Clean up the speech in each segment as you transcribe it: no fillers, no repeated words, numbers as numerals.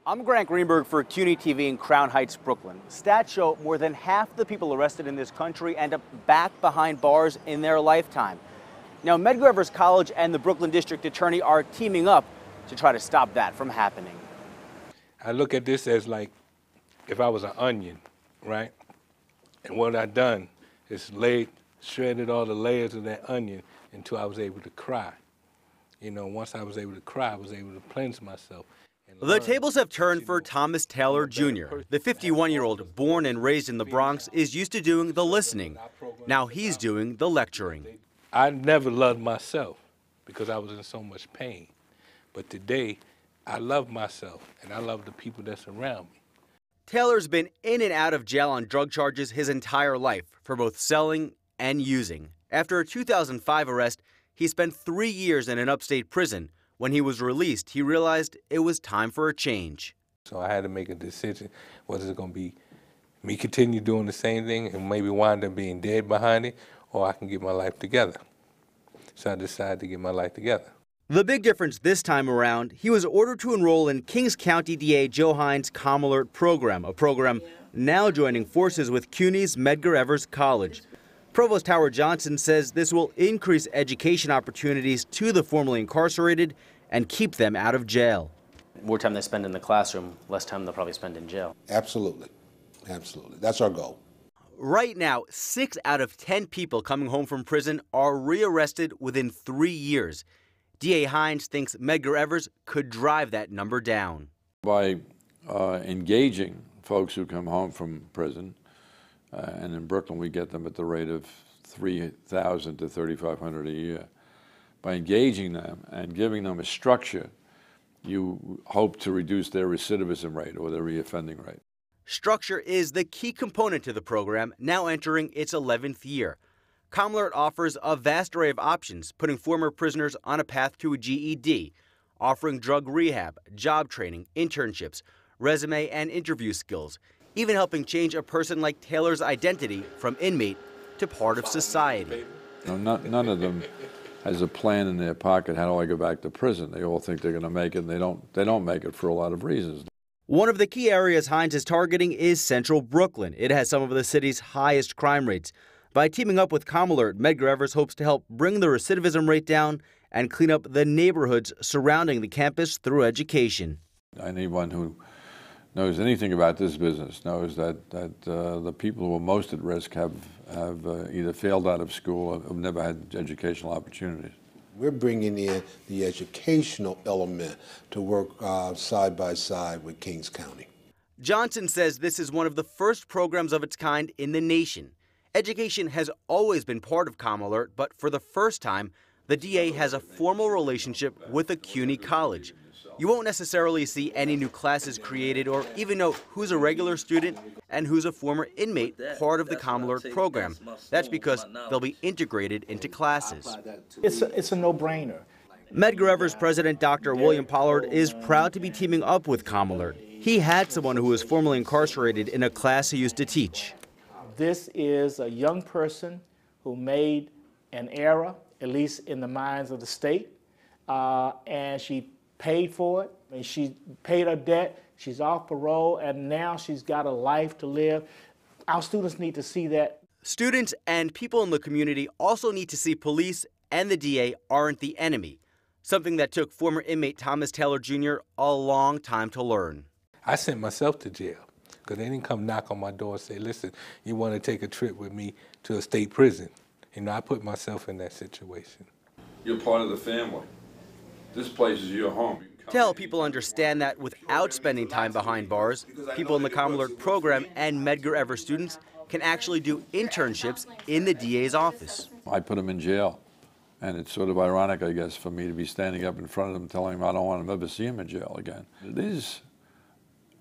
I'm Grant Greenberg for CUNY TV in Crown Heights, Brooklyn. Stats show more than half the people arrested in this country end up back behind bars in their lifetime. Now, Medgar College and the Brooklyn District Attorney are teaming up to try to stop that from happening. I look at this as like if I was an onion, right? And what I done is shredded all the layers of that onion until I was able to cry. You know, once I was able to cry, I was able to cleanse myself. The tables have turned for Thomas Taylor Jr. The 51-year-old, born and raised in the Bronx, is used to doing the listening. Now he's doing the lecturing. I never loved myself because I was in so much pain. But today, I love myself, and I love the people that surround me. Taylor's been in and out of jail on drug charges his entire life for both selling and using. After a 2005 arrest, he spent 3 years in an upstate prison. When he was released, he realized it was time for a change. So I had to make a decision. Was it going to be me continue doing the same thing and maybe wind up being dead behind it, or I can get my life together? So I decided to get my life together. The big difference this time around, he was ordered to enroll in Kings County DA Joe Hines' ComALERT program, a program now joining forces with CUNY's Medgar College. Provost Howard Johnson says this will increase education opportunities to the formerly incarcerated and keep them out of jail. More time they spend in the classroom, less time they'll probably spend in jail. Absolutely. Absolutely. That's our goal. Right now, 6 out of 10 people coming home from prison are rearrested within 3 years. DA Hines thinks Medgar Evers could drive that number down. By engaging folks who come home from prison, and in Brooklyn we get them at the rate of 3,000 to 3,500 a year. By engaging them and giving them a structure, you hope to reduce their recidivism rate or their reoffending rate. Structure is the key component to the program, now entering its 11th year. ComALERT offers a vast array of options, putting former prisoners on a path to a GED, offering drug rehab, job training, internships, resume and interview skills, even helping change a person like Taylor's identity from inmate to part of society. None of them has a plan in their pocket, how do I go back to prison? They all think they're going to make it, and they don't make it for a lot of reasons. One of the key areas Hines is targeting is central Brooklyn. It has some of the city's highest crime rates. By teaming up with ComALERT, Medgar Evers hopes to help bring the recidivism rate down and clean up the neighborhoods surrounding the campus through education. Anyone who knows anything about this business knows that the people who are most at risk have either failed out of school or have never had educational opportunities. We're bringing in the educational element to work side by side with Kings County. Johnson says this is one of the first programs of its kind in the nation. Education has always been part of ComALERT, but for the first time, the DA has a formal relationship with a CUNY college. You won't necessarily see any new classes created or even know who's a regular student and who's a former inmate part of the ComALERT program. That's because they'll be integrated into classes. It's a no-brainer. Medgar Evers President Dr. William Pollard is proud to be teaming up with ComALERT. He had someone who was formerly incarcerated in a class he used to teach. This is a young person who made an error, at least in the minds of the state, and she paid for it, and she paid her debt, she's off parole, and now she's got a life to live. Our students need to see that. Students and people in the community also need to see police and the DA aren't the enemy, something that took former inmate Thomas Taylor Jr. a long time to learn. I sent myself to jail because they didn't come knock on my door and say, listen, you want to take a trip with me to a state prison. You know, I put myself in that situation. You're part of the family. This place is your home. To help people understand that without spending time behind bars, people in the ComALERT program and Medgar Evers students can actually do internships in the DA's office. I put them in jail, and it's sort of ironic, I guess, for me to be standing up in front of them telling them I don't want to ever see them in jail again. It is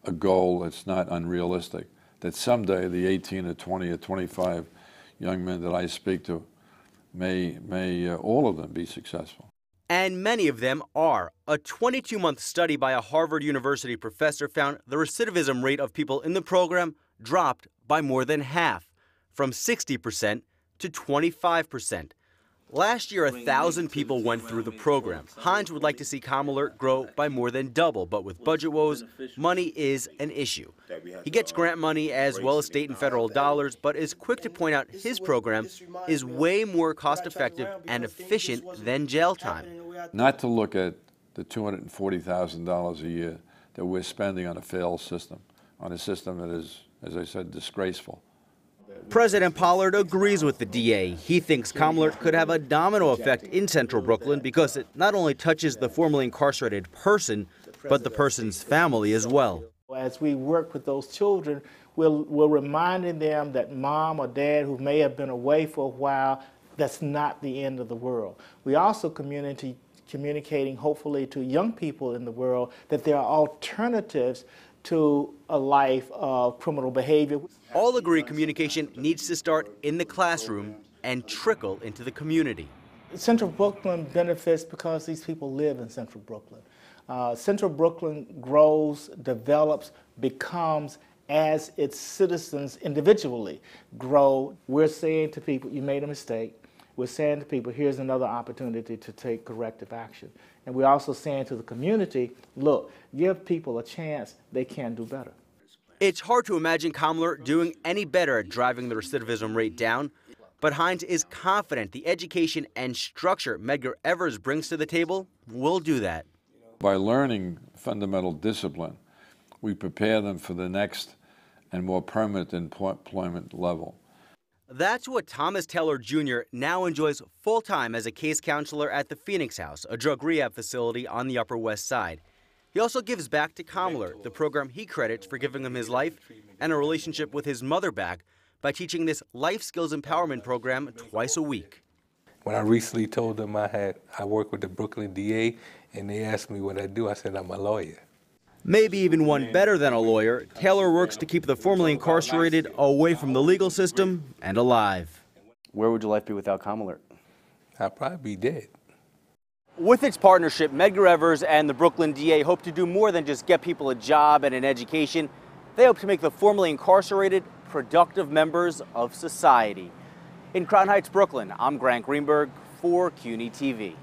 a goal that's not unrealistic, that someday the 18 or 20 or 25 young men that I speak to may all of them be successful. And many of them are. A 22-month study by a Harvard University professor found the recidivism rate of people in the program dropped by more than half, from 60% to 25%. Last year, 1,000 people went through the program. Hines would like to see ComALERT grow by more than double, but with budget woes, money is an issue. He gets grant money as well as state and federal dollars, but is quick to point out his program is way more cost-effective and efficient than jail time. Not to look at the $240,000 a year that we're spending on a failed system, on a system that is, as I said, disgraceful. President Pollard agrees with the DA. He thinks ComALERT could have a domino effect in central Brooklyn because it not only touches the formerly incarcerated person, but the person's family as well. As we work with those children, we're reminding them that mom or dad who may have been away for a while, that's not the end of the world. We also communicating hopefully to young people in the world that there are alternatives to a life of criminal behavior. All agree communication needs to start in the classroom and trickle into the community. Central Brooklyn benefits because these people live in Central Brooklyn. Central Brooklyn grows, develops, becomes as its citizens individually grow. We're saying to people, you made a mistake. We're saying to people, here's another opportunity to take corrective action. And we're also saying to the community, look, give people a chance, they can do better. It's hard to imagine ComALERT doing any better at driving the recidivism rate down, but Hines is confident the education and structure Medgar Evers brings to the table will do that. By learning fundamental discipline, we prepare them for the next and more permanent employment level. That's what Thomas Taylor Jr. now enjoys full-time as a case counselor at the Phoenix House, a drug rehab facility on the Upper West Side. He also gives back to ComALERT, the program he credits for giving him his life and a relationship with his mother back by teaching this life skills empowerment program twice a week. When I recently told them I work with the Brooklyn DA, and they asked me what I do, I said I'm a lawyer. Maybe even one better than a lawyer, Taylor works to keep the formerly incarcerated away from the legal system and alive. Where would your life be without ComALERT? I'd probably be dead. With its partnership, Medgar Evers and the Brooklyn DA hope to do more than just get people a job and an education. They hope to make the formerly incarcerated productive members of society. In Crown Heights, Brooklyn, I'm Grant Greenberg for CUNY TV.